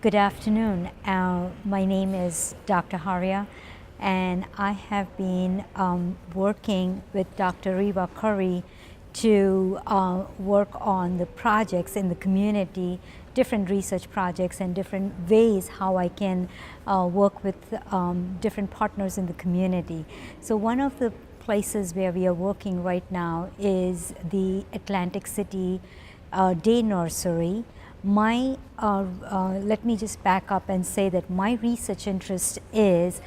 Good afternoon. My name is Dr. Haria, and I have been working with Dr. Riva Curry to work on the projects in the community, different research projects and different ways how I can work with different partners in the community. So one of the places where we are working right now is the Atlantic City Day Nursery. Let me just back up and say that my research interest is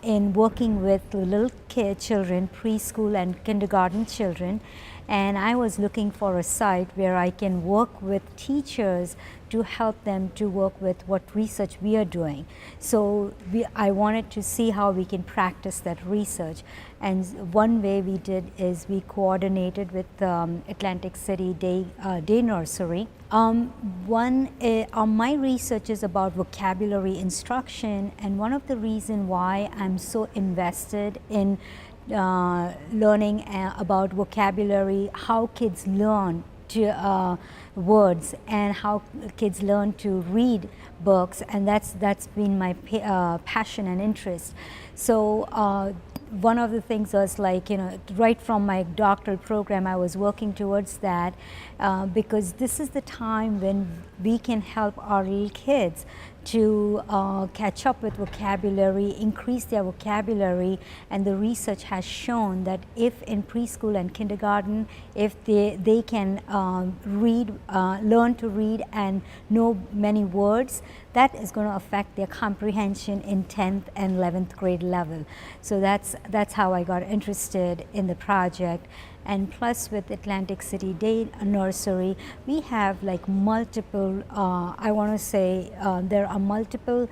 in working with little children, preschool and kindergarten children, and I was looking for a site where I can work with teachers to help them to work with what research we are doing. So I wanted to see how we can practice that research, and one way we did is we coordinated with Atlantic City Day Nursery. My research is about vocabulary instruction, and one of the reasons why I'm so invested in learning about vocabulary, how kids learn to words and how kids learn to read books, and that's been my passion and interest. So one of the things was right from my doctoral program I was working towards that because this is the time when we can help our little kids to catch up with vocabulary, increase their vocabulary, and the research has shown that if in preschool and kindergarten, if they can learn to read and know many words, that is going to affect their comprehension in 10th and 11th grade level. So that's how I got interested in the project. And plus with Atlantic City Day Nursery, we have like multiple, I want to say there are multiple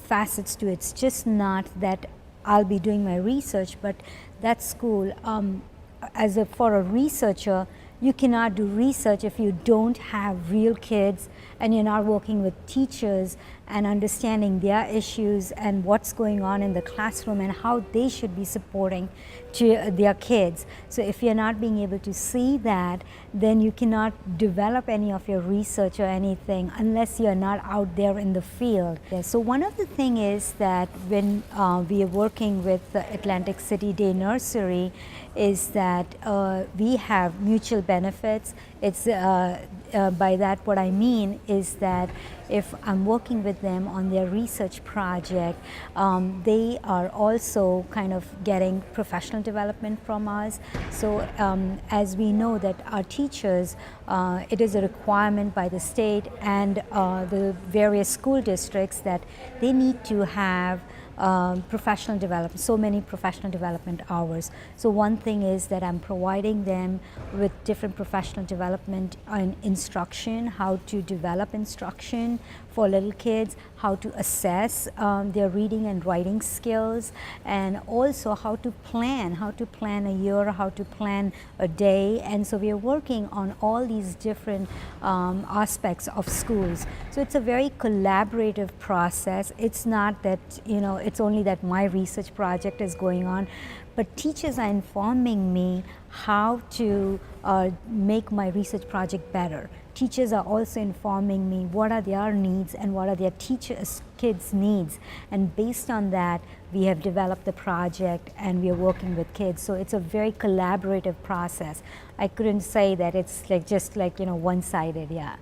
facets to it. It's just not that I'll be doing my research, but that school, for a researcher, you cannot do research if you don't have real kids and you're not working with teachers and understanding their issues and what's going on in the classroom and how they should be supporting to their kids. So if you're not being able to see that, then you cannot develop any of your research or anything unless you're not out there in the field. So one of the things is that when we are working with the Atlantic City Day Nursery is that we have mutual benefits. It's by that what I mean is that if I'm working with them on their research project, they are also kind of getting professional development from us. So as we know that our teachers, it is a requirement by the state and the various school districts that they need to have professional development, so many professional development hours. So one thing is that I'm providing them with different professional development and instruction, how to develop instruction for little kids, how to assess their reading and writing skills, and also how to plan a year, how to plan a day. And so we are working on all these different aspects of schools. So it's a very collaborative process. It's not that, it's only that my research project is going on, but teachers are informing me how to make my research project better. Teachers are also informing me what are their needs and what are their kids' needs. And based on that, we have developed the project and we are working with kids. So it's a very collaborative process. I couldn't say that it's just one-sided, yeah.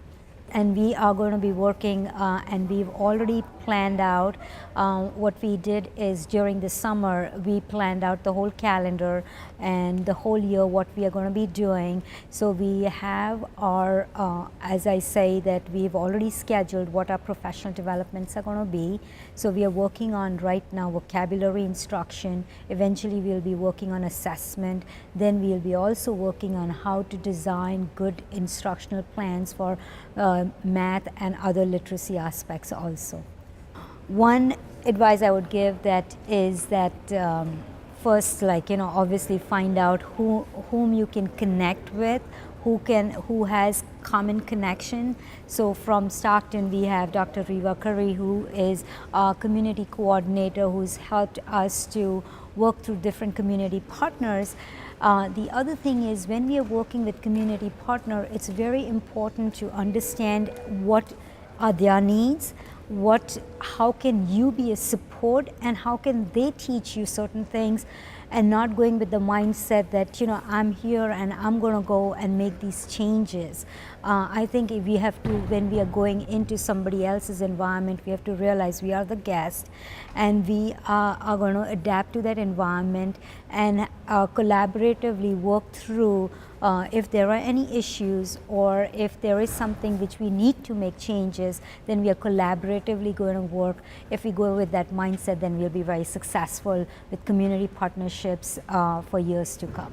And we are going to be working and we've already planned out. What we did is during the summer we planned out the whole calendar and the whole year what we are going to be doing. So we have our, as I say, that we've already scheduled what our professional developments are going to be. So we are working on right now vocabulary instruction. Eventually we'll be working on assessment. Then we'll be also working on how to design good instructional plans for math and other literacy aspects also. One advice I would give that is that first, obviously find out whom you can connect with, who has common connection. So from Stockton we have Dr. Riva Curry, who is our community coordinator, who's helped us to work through different community partners. The other thing is when we are working with community partner, it's very important to understand what are their needs, how can you be a support, and how can they teach you certain things, and not going with the mindset that, you know, I'm here and I'm going to go and make these changes. I think if we have to, when we are going into somebody else's environment, we have to realize we are the guest, and we are going to adapt to that environment and collaboratively work through if there are any issues, or if there is something which we need to make changes, then we are collaboratively going to work. If we go with that mindset, then we'll be very successful with community partnerships for years to come.